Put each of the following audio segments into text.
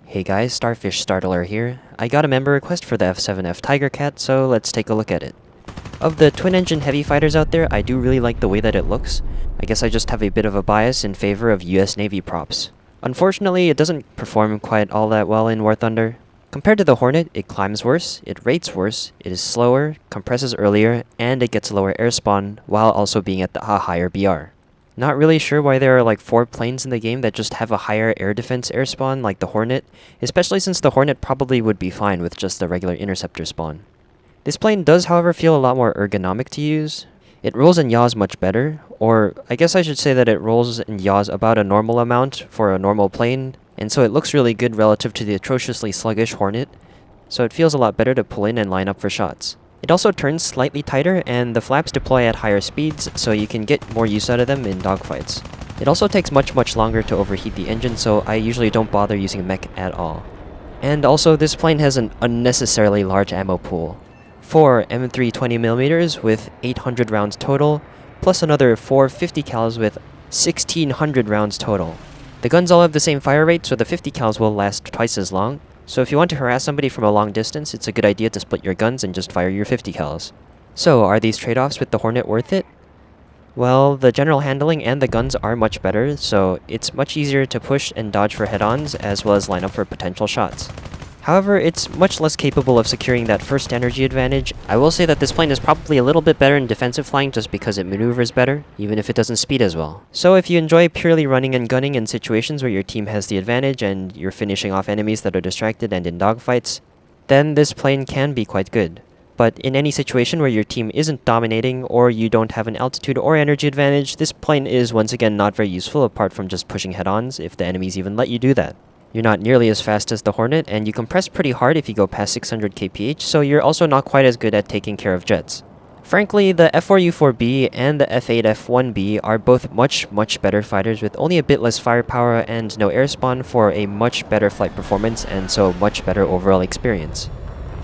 Hey guys, Starfish Startler here. I got a member request for the F7F Tigercat, so let's take a look at it. Of the twin-engine heavy fighters out there, I do really like the way that it looks. I guess I just have a bit of a bias in favor of US Navy props. Unfortunately, it doesn't perform quite all that well in War Thunder. Compared to the Hornet, it climbs worse, it rates worse, it is slower, compresses earlier, and it gets lower air spawn, while also being at a higher BR. Not really sure why there are like 4 planes in the game that just have a higher air defense air spawn like the Hornet, especially since the Hornet probably would be fine with just the regular interceptor spawn. This plane does however feel a lot more ergonomic to use. It rolls and yaws much better, or I guess I should say that it rolls and yaws about a normal amount for a normal plane, and so it looks really good relative to the atrociously sluggish Hornet, so it feels a lot better to pull in and line up for shots. It also turns slightly tighter, and the flaps deploy at higher speeds, so you can get more use out of them in dogfights. It also takes much longer to overheat the engine, so I usually don't bother using mech at all. And also, this plane has an unnecessarily large ammo pool. 4 M.III 20mm with 800 rounds total, plus another 4 50 cals with 1600 rounds total. The guns all have the same fire rate, so the 50 cals will last twice as long. So if you want to harass somebody from a long distance, it's a good idea to split your guns and just fire your 50 cals. So, are these trade-offs with the Hornet worth it? Well, the general handling and the guns are much better, so it's much easier to push and dodge for head-ons as well as line up for potential shots. However, it's much less capable of securing that first energy advantage. I will say that this plane is probably a little bit better in defensive flying just because it maneuvers better, even if it doesn't speed as well. So if you enjoy purely running and gunning in situations where your team has the advantage and you're finishing off enemies that are distracted and in dogfights, then this plane can be quite good. But in any situation where your team isn't dominating or you don't have an altitude or energy advantage, this plane is once again not very useful apart from just pushing head-ons if the enemies even let you do that. You're not nearly as fast as the Hornet, and you compress pretty hard if you go past 600 kph, so you're also not quite as good at taking care of jets. Frankly, the F4U4B and the F8F-1B are both much better fighters with only a bit less firepower and no air spawn for a much better flight performance and so much better overall experience.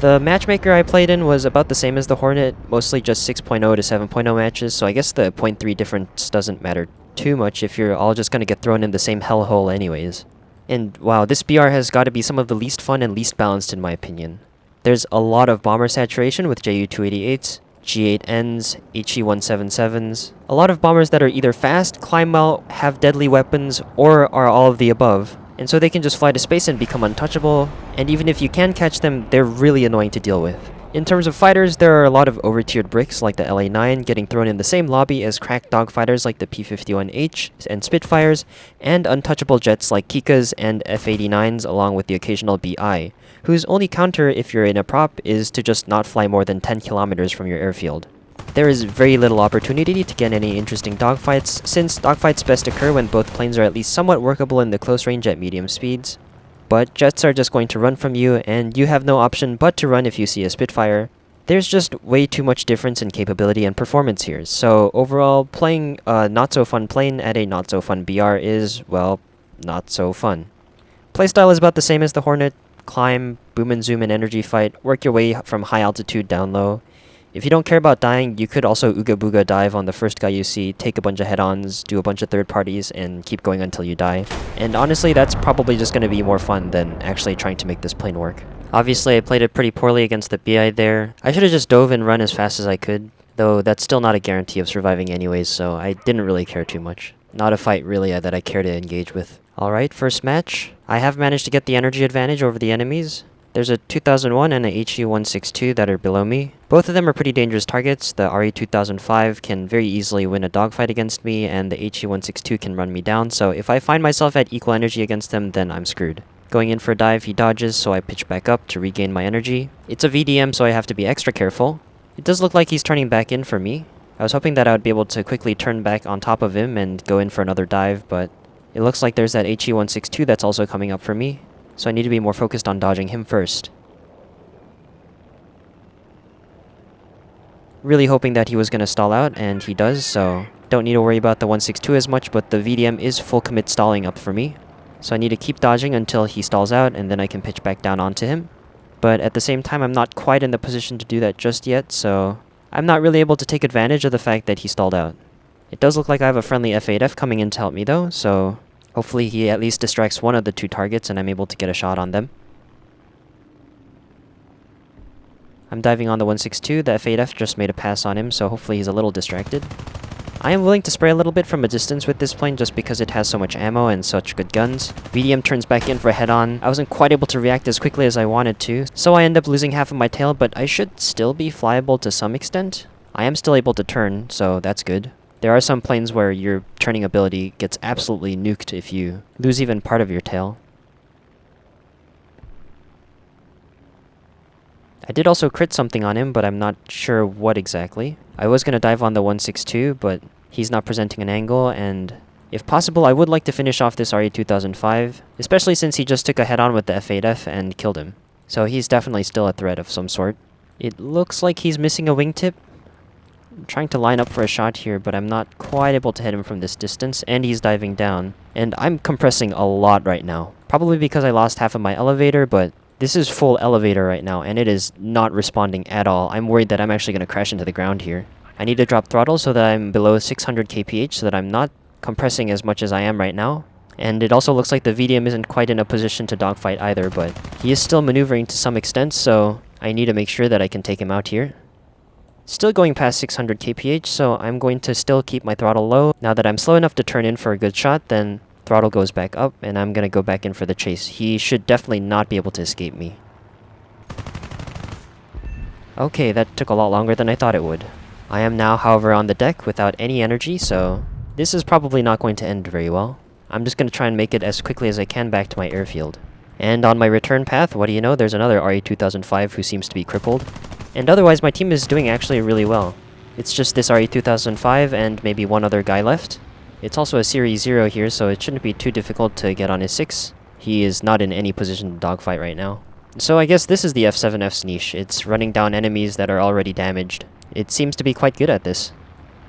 The Matchmaker I played in was about the same as the Hornet, mostly just 6.0 to 7.0 matches, so I guess the 0.3 difference doesn't matter too much if you're all just gonna get thrown in the same hellhole anyways. And wow, this BR has got to be some of the least fun and least balanced in my opinion. There's a lot of bomber saturation with Ju-288s, G8Ns, HE-177s, a lot of bombers that are either fast, climb well, have deadly weapons, or are all of the above. And so they can just fly to space and become untouchable, and even if you can catch them, they're really annoying to deal with. In terms of fighters, there are a lot of over-tiered bricks like the LA-9 getting thrown in the same lobby as cracked dogfighters like the P-51H and Spitfires, and untouchable jets like Kikas and F-89s along with the occasional BI, whose only counter if you're in a prop is to just not fly more than 10 kilometers from your airfield. There is very little opportunity to get any interesting dogfights, since dogfights best occur when both planes are at least somewhat workable in the close range at medium speeds. But jets are just going to run from you, and you have no option but to run if you see a Spitfire. There's just way too much difference in capability and performance here, so overall, playing a not-so-fun plane at a not-so-fun BR is, well, not so fun. Playstyle is about the same as the Hornet. Climb, boom and zoom and energy fight, work your way from high altitude down low. If you don't care about dying, you could also Ooga Booga dive on the first guy you see, take a bunch of head-ons, do a bunch of third parties, and keep going until you die. And honestly, that's probably just going to be more fun than actually trying to make this plane work. Obviously, I played it pretty poorly against the BI there. I should have just dove and run as fast as I could, though that's still not a guarantee of surviving anyways, so I didn't really care too much. Not a fight really that I care to engage with. Alright, first match. I have managed to get the energy advantage over the enemies. There's a 2001 and a HE-162 that are below me. Both of them are pretty dangerous targets. The RE-2005 can very easily win a dogfight against me, and the HE-162 can run me down, so if I find myself at equal energy against them, then I'm screwed. Going in for a dive, he dodges, so I pitch back up to regain my energy. It's a VDM, so I have to be extra careful. It does look like he's turning back in for me. I was hoping that I would be able to quickly turn back on top of him and go in for another dive, but it looks like there's that HE-162 that's also coming up for me. So I need to be more focused on dodging him first. Really hoping that he was going to stall out, and he does, so don't need to worry about the 162 as much, but the VDM is full commit stalling up for me. So I need to keep dodging until he stalls out, and then I can pitch back down onto him. But at the same time, I'm not quite in the position to do that just yet, so I'm not really able to take advantage of the fact that he stalled out. It does look like I have a friendly F8F coming in to help me though, so Hopefully he at least distracts one of the two targets and I'm able to get a shot on them. I'm diving on the 162. The F8F just made a pass on him, so hopefully he's a little distracted. I am willing to spray a little bit from a distance with this plane just because it has so much ammo and such good guns. VDM turns back in for a head-on. I wasn't quite able to react as quickly as I wanted to, so I end up losing half of my tail, but I should still be flyable to some extent. I am still able to turn, so that's good. There are some planes where your turning ability gets absolutely nuked if you lose even part of your tail. I did also crit something on him, but I'm not sure what exactly. I was going to dive on the 162, but he's not presenting an angle, and if possible, I would like to finish off this RE-2005, especially since he just took a head-on with the F8F and killed him. So he's definitely still a threat of some sort. It looks like he's missing a wingtip. I'm trying to line up for a shot here, but I'm not quite able to hit him from this distance, and he's diving down. And I'm compressing a lot right now. Probably because I lost half of my elevator, but this is full elevator right now, and it is not responding at all. I'm worried that I'm actually going to crash into the ground here. I need to drop throttle so that I'm below 600 kph so that I'm not compressing as much as I am right now. And it also looks like the VDM isn't quite in a position to dogfight either, but he is still maneuvering to some extent, so I need to make sure that I can take him out here. Still going past 600 kph, so I'm going to still keep my throttle low. Now that I'm slow enough to turn in for a good shot, then throttle goes back up, and I'm gonna go back in for the chase. He should definitely not be able to escape me. Okay, that took a lot longer than I thought it would. I am now, however, on the deck without any energy, so this is probably not going to end very well. I'm just gonna try and make it as quickly as I can back to my airfield. And on my return path, what do you know, there's another RE-2005 who seems to be crippled. And otherwise, my team is doing actually really well. It's just this RE-2005 and maybe one other guy left. It's also a Series 0 here, so it shouldn't be too difficult to get on his 6. He is not in any position to dogfight right now. So I guess this is the F7F's niche. It's running down enemies that are already damaged. It seems to be quite good at this.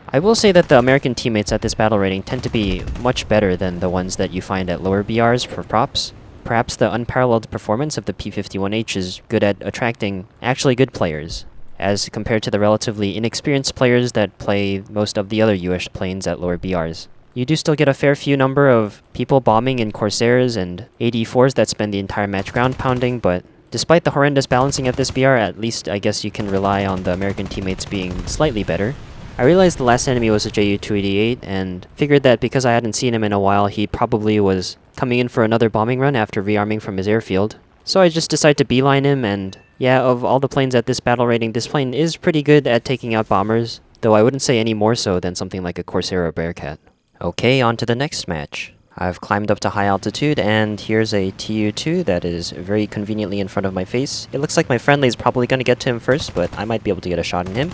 I will say that the American teammates at this battle rating tend to be much better than the ones that you find at lower BRs for props. Perhaps the unparalleled performance of the P51H is good at attracting actually good players, as compared to the relatively inexperienced players that play most of the other US planes at lower BRs. You do still get a fair few number of people bombing in Corsairs and AD4s that spend the entire match ground pounding, but despite the horrendous balancing at this BR, at least I guess you can rely on the American teammates being slightly better. I realized the last enemy was a Ju-288, and figured that because I hadn't seen him in a while, he probably was coming in for another bombing run after rearming from his airfield. So I just decided to beeline him, and yeah, of all the planes at this battle rating, this plane is pretty good at taking out bombers, though I wouldn't say any more so than something like a Corsair or Bearcat. Okay, on to the next match. I've climbed up to high altitude, and here's a Tu-2 that is very conveniently in front of my face. It looks like my friendly is probably going to get to him first, but I might be able to get a shot in him.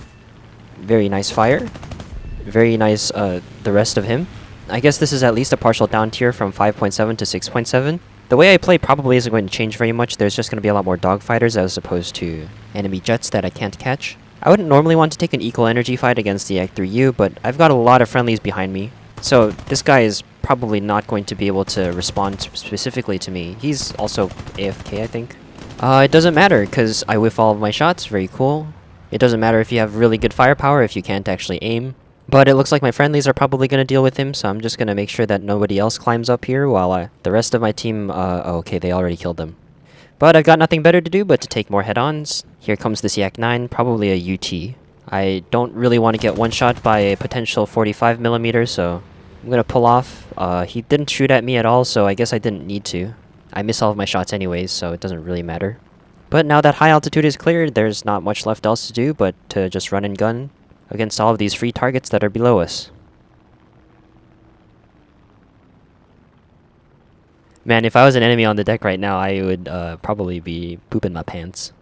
Very nice fire. Very nice, the rest of him. I guess this is at least a partial down tier from 5.7 to 6.7. The way I play probably isn't going to change very much. There's just going to be a lot more dogfighters as opposed to enemy jets that I can't catch. I wouldn't normally want to take an equal energy fight against the Mk.III, but I've got a lot of friendlies behind me. So this guy is probably not going to be able to respond specifically to me. He's also AFK, I think. It doesn't matter, because I whiff all of my shots. Very cool. It doesn't matter if you have really good firepower if you can't actually aim. But it looks like my friendlies are probably going to deal with him, so I'm just going to make sure that nobody else climbs up here while the rest of my team... okay, they already killed them. But I've got nothing better to do but to take more head-ons. Here comes this Yak-9, probably a UT. I don't really want to get one-shot by a potential 45mm, so I'm going to pull off. He didn't shoot at me at all, so I guess I didn't need to. I miss all of my shots anyways, so it doesn't really matter. But now that high altitude is cleared, there's not much left else to do but to just run and gun against all of these free targets that are below us. Man, if I was an enemy on the deck right now, I would probably be pooping my pants.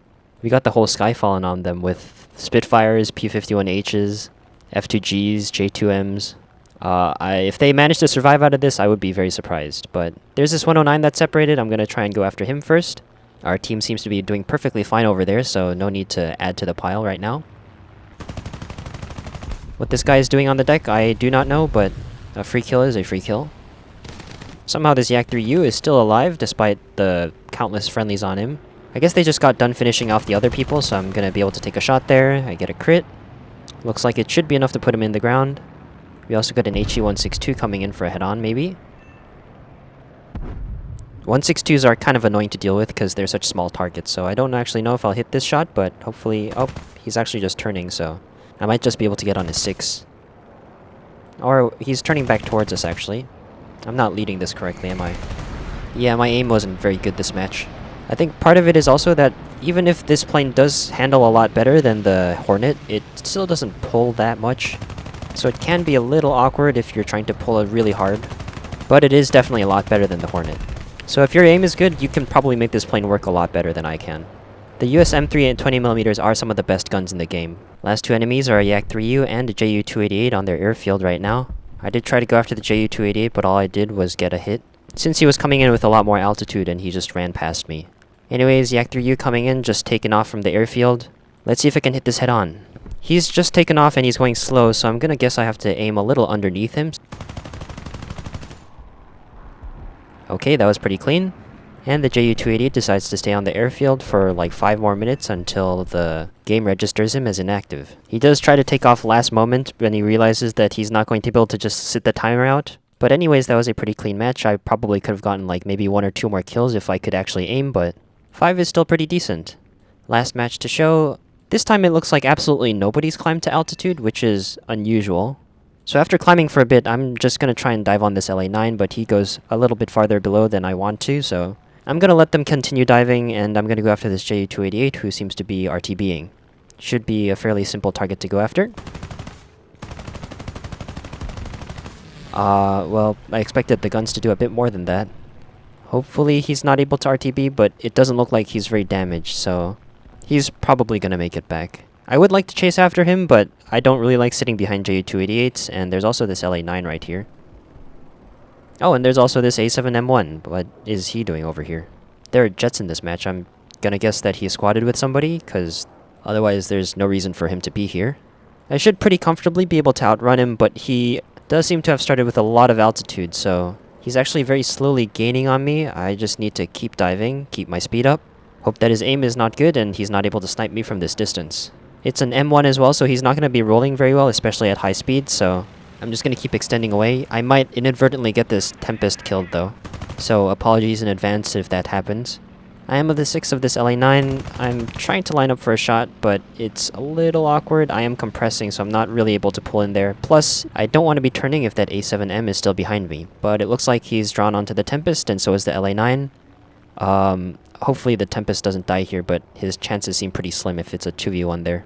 We got the whole sky falling on them with Spitfires, P51Hs, F2Gs, J2Ms. If they manage to survive out of this, I would be very surprised. But there's this 109 that's separated. I'm going to try and go after him first. Our team seems to be doing perfectly fine over there, so no need to add to the pile right now. What this guy is doing on the deck, I do not know, but a free kill is a free kill. Somehow this Yak-3U is still alive despite the countless friendlies on him. I guess they just got done finishing off the other people, so I'm going to be able to take a shot there. I get a crit. Looks like it should be enough to put him in the ground. We also got an HE-162 coming in for a head-on, maybe. 162s are kind of annoying to deal with because they're such small targets, so I don't actually know if I'll hit this shot, but hopefully... Oh, he's actually just turning, so I might just be able to get on his 6. Or he's turning back towards us, actually. I'm not leading this correctly, am I? Yeah, my aim wasn't very good this match. I think part of it is also that even if this plane does handle a lot better than the Hornet, it still doesn't pull that much. So it can be a little awkward if you're trying to pull it really hard. But it is definitely a lot better than the Hornet. So if your aim is good, you can probably make this plane work a lot better than I can. The US M3 and 20mm are some of the best guns in the game. Last two enemies are a Yak-3U and a Ju-288 on their airfield right now. I did try to go after the Ju-288, but all I did was get a hit, since he was coming in with a lot more altitude and he just ran past me. Anyways, Yak-3U coming in, just taken off from the airfield. Let's see if I can hit this head on. He's just taken off and he's going slow, so I'm gonna guess I have to aim a little underneath him. Okay, that was pretty clean. And the Ju-288 decides to stay on the airfield for like 5 more minutes until the game registers him as inactive. He does try to take off last moment when he realizes that he's not going to be able to just sit the timer out. But anyways, that was a pretty clean match. I probably could have gotten like maybe 1 or 2 more kills if I could actually aim, but 5 is still pretty decent. Last match to show. This time it looks like absolutely nobody's climbed to altitude, which is unusual. So after climbing for a bit, I'm just going to try and dive on this LA-9, but he goes a little bit farther below than I want to, so I'm going to let them continue diving, and I'm going to go after this Ju-288, who seems to be RTBing. Should be a fairly simple target to go after. Well, I expected the guns to do a bit more than that. Hopefully he's not able to RTB, but it doesn't look like he's very damaged, so he's probably going to make it back. I would like to chase after him, but I don't really like sitting behind Ju-288s, and there's also this LA-9 right here. Oh, and there's also this A7M-1. What is he doing over here? There are jets in this match. I'm gonna guess that he squatted with somebody, because otherwise there's no reason for him to be here. I should pretty comfortably be able to outrun him, but he does seem to have started with a lot of altitude, so he's actually very slowly gaining on me. I just need to keep diving, keep my speed up. Hope that his aim is not good and he's not able to snipe me from this distance. It's an M1 as well, so he's not going to be rolling very well, especially at high speed, so I'm just going to keep extending away. I might inadvertently get this Tempest killed, though, so apologies in advance if that happens. I am of the 6 of this LA-9. I'm trying to line up for a shot, but it's a little awkward. I am compressing, so I'm not really able to pull in there. Plus, I don't want to be turning if that A7M is still behind me, but it looks like he's drawn onto the Tempest, and so is the LA-9. Hopefully the Tempest doesn't die here, but his chances seem pretty slim if it's a 2v1 there.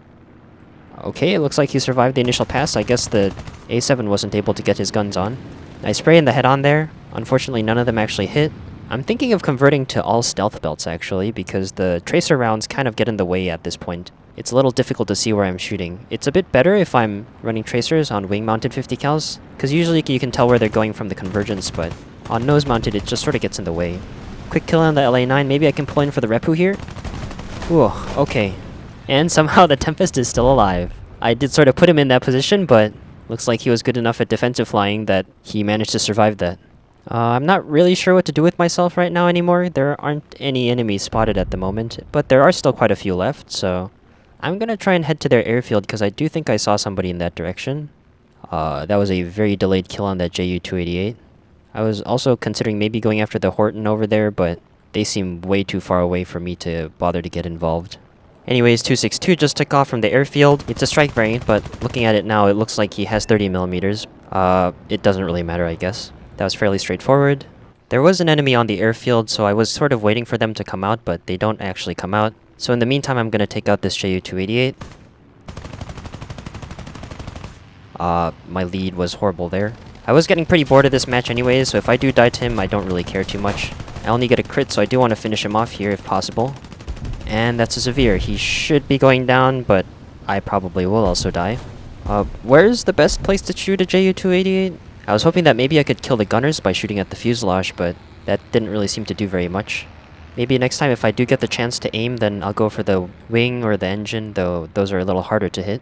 Okay, it looks like he survived the initial pass. I guess the A7 wasn't able to get his guns on. I spray in the head on there. Unfortunately, none of them actually hit. I'm thinking of converting to all stealth belts, actually, because the tracer rounds kind of get in the way at this point. It's a little difficult to see where I'm shooting. It's a bit better if I'm running tracers on wing-mounted 50 cals, because usually you can tell where they're going from the convergence, but on nose-mounted it just sort of gets in the way. Quick kill on the LA-9. Maybe I can pull in for the Repu here. Ooh, okay. And somehow the Tempest is still alive. I did sort of put him in that position, but looks like he was good enough at defensive flying that he managed to survive that. I'm not really sure what to do with myself right now anymore. There aren't any enemies spotted at the moment, but there are still quite a few left, so I'm gonna try and head to their airfield because I do think I saw somebody in that direction. That was a very delayed kill on that Ju-288. I was also considering maybe going after the Horton over there, but they seem way too far away for me to bother to get involved. Anyways, 262 just took off from the airfield. It's a strike variant, but looking at it now, it looks like he has 30mm. It doesn't really matter, I guess. That was fairly straightforward. There was an enemy on the airfield, so I was sort of waiting for them to come out, but they don't actually come out. So in the meantime, I'm gonna take out this Ju-288. My lead was horrible there. I was getting pretty bored of this match anyways, so if I do die to him, I don't really care too much. I only get a crit, so I do want to finish him off here if possible. And that's a severe. He should be going down, but I probably will also die. Where's the best place to shoot a Ju-288? I was hoping that maybe I could kill the gunners by shooting at the fuselage, but that didn't really seem to do very much. Maybe next time if I do get the chance to aim, then I'll go for the wing or the engine, though those are a little harder to hit.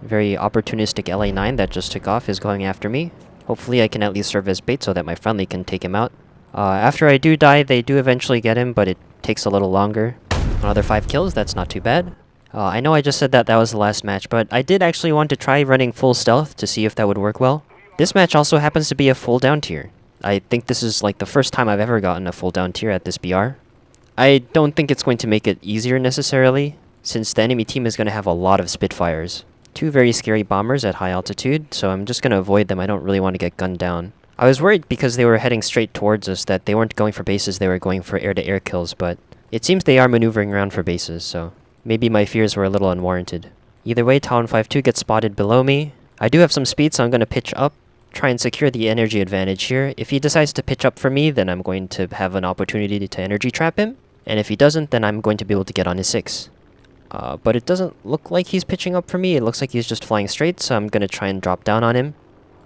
Very opportunistic LA-9 that just took off is going after me. Hopefully I can at least serve as bait so that my friendly can take him out. After I do die, they do eventually get him, but it takes a little longer. Another 5 kills, that's not too bad. I know I just said that was the last match, but I did actually want to try running full stealth to see if that would work well. This match also happens to be a full down tier. I think this is like the first time I've ever gotten a full down tier at this BR. I don't think it's going to make it easier necessarily, since the enemy team is going to have a lot of Spitfires. Two very scary bombers at high altitude, so I'm just going to avoid them. I don't really want to get gunned down. I was worried because they were heading straight towards us that they weren't going for bases, they were going for air-to-air kills, but it seems they are maneuvering around for bases, so maybe my fears were a little unwarranted. Either way, Talon 5-2 gets spotted below me. I do have some speed, so I'm going to pitch up, try and secure the energy advantage here. If he decides to pitch up for me, then I'm going to have an opportunity to energy trap him. And if he doesn't, then I'm going to be able to get on his 6. But it doesn't look like he's pitching up for me. It looks like he's just flying straight, so I'm going to try and drop down on him.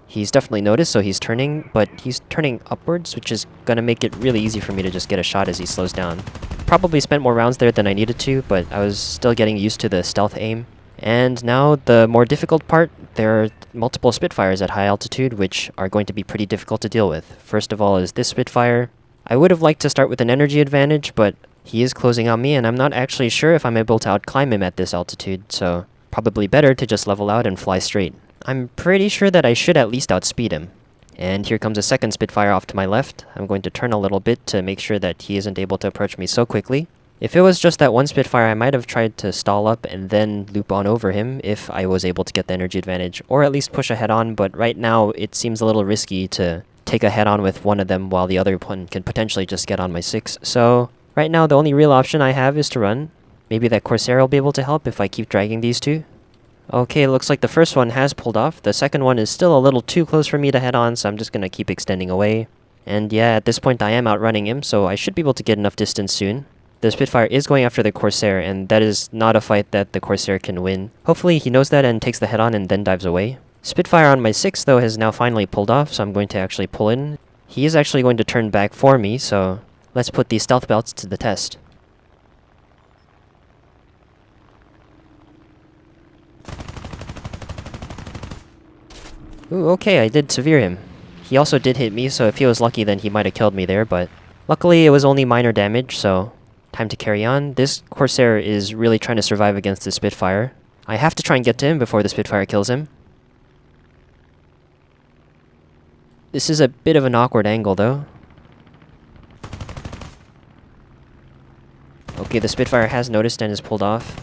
He's definitely noticed, so he's turning, but he's turning upwards, which is going to make it really easy for me to just get a shot as he slows down. Probably spent more rounds there than I needed to, but I was still getting used to the stealth aim. And now the more difficult part, there are multiple Spitfires at high altitude, which are going to be pretty difficult to deal with. First of all is this Spitfire. I would have liked to start with an energy advantage, but he is closing on me, and I'm not actually sure if I'm able to outclimb him at this altitude, so probably better to just level out and fly straight. I'm pretty sure that I should at least outspeed him. And here comes a second Spitfire off to my left. I'm going to turn a little bit to make sure that he isn't able to approach me so quickly. If it was just that one Spitfire, I might have tried to stall up and then loop on over him if I was able to get the energy advantage, or at least push a head-on, but right now it seems a little risky to take a head-on with one of them while the other one can potentially just get on my 6, so right now the only real option I have is to run. Maybe that Corsair will be able to help if I keep dragging these two. Okay, looks like the first one has pulled off. The second one is still a little too close for me to head on, so I'm just gonna keep extending away. And yeah, at this point I am outrunning him, so I should be able to get enough distance soon. The Spitfire is going after the Corsair, and that is not a fight that the Corsair can win. Hopefully he knows that and takes the head-on and then dives away. Spitfire on my 6, though, has now finally pulled off, so I'm going to actually pull in. He is actually going to turn back for me, so let's put these stealth belts to the test. Ooh, okay, I did severe him. He also did hit me, so if he was lucky then he might have killed me there, but luckily it was only minor damage, so time to carry on. This Corsair is really trying to survive against the Spitfire. I have to try and get to him before the Spitfire kills him. This is a bit of an awkward angle, though. Okay, the Spitfire has noticed and is pulled off.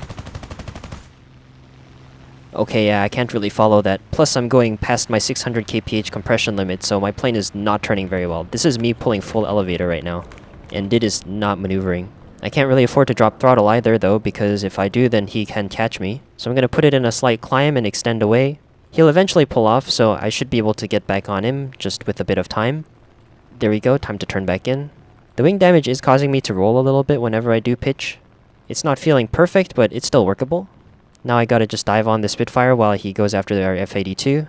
Okay, yeah, I can't really follow that. Plus, I'm going past my 600 kph compression limit, so my plane is not turning very well. This is me pulling full elevator right now, and it is not maneuvering. I can't really afford to drop throttle either, though, because if I do, then he can catch me. So I'm going to put it in a slight climb and extend away. He'll eventually pull off, so I should be able to get back on him, just with a bit of time. There we go, time to turn back in. The wing damage is causing me to roll a little bit whenever I do pitch. It's not feeling perfect, but it's still workable. Now I gotta just dive on the Spitfire while he goes after our F-82.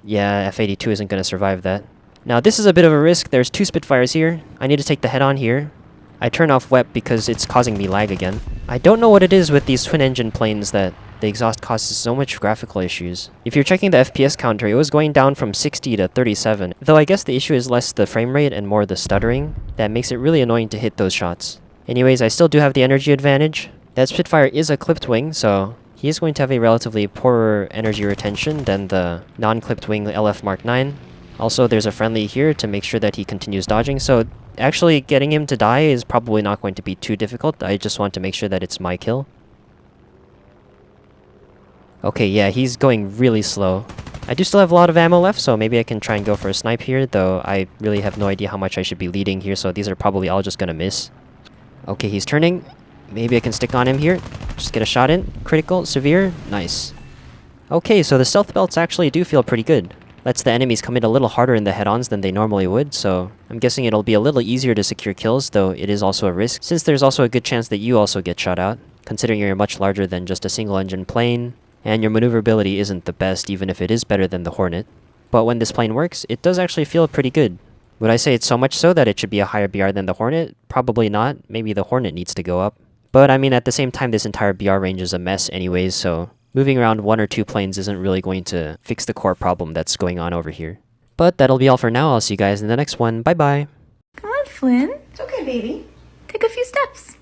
Yeah, F-82 isn't gonna survive that. Now this is a bit of a risk. There's two Spitfires here. I need to take the head-on here. I turn off WEP because it's causing me lag again. I don't know what it is with these twin-engine planes that the exhaust causes so much graphical issues. If you're checking the FPS counter, it was going down from 60 to 37, though I guess the issue is less the frame rate and more the stuttering that makes it really annoying to hit those shots. Anyways, I still do have the energy advantage. That Spitfire is a clipped wing, so he is going to have a relatively poorer energy retention than the non-clipped wing LF Mk./. Also, there's a friendly here to make sure that he continues dodging, so actually getting him to die is probably not going to be too difficult. I just want to make sure that it's my kill. Okay, yeah, he's going really slow. I do still have a lot of ammo left, so maybe I can try and go for a snipe here, though I really have no idea how much I should be leading here, so these are probably all just gonna miss. Okay, he's turning. Maybe I can stick on him here. Just get a shot in. Critical, severe, nice. Okay, so the stealth belts actually do feel pretty good. Lets the enemies come in a little harder in the head-ons than they normally would, so I'm guessing it'll be a little easier to secure kills, though it is also a risk, since there's also a good chance that you also get shot out, considering you're much larger than just a single-engine plane, and your maneuverability isn't the best, even if it is better than the Hornet. But when this plane works, it does actually feel pretty good. Would I say it's so much so that it should be a higher BR than the Hornet? Probably not. Maybe the Hornet needs to go up. But I mean, at the same time, this entire BR range is a mess anyways, so moving around one or two planes isn't really going to fix the core problem that's going on over here. But that'll be all for now. I'll see you guys in the next one. Bye-bye. Come on, Flynn. It's okay, baby. Take a few steps.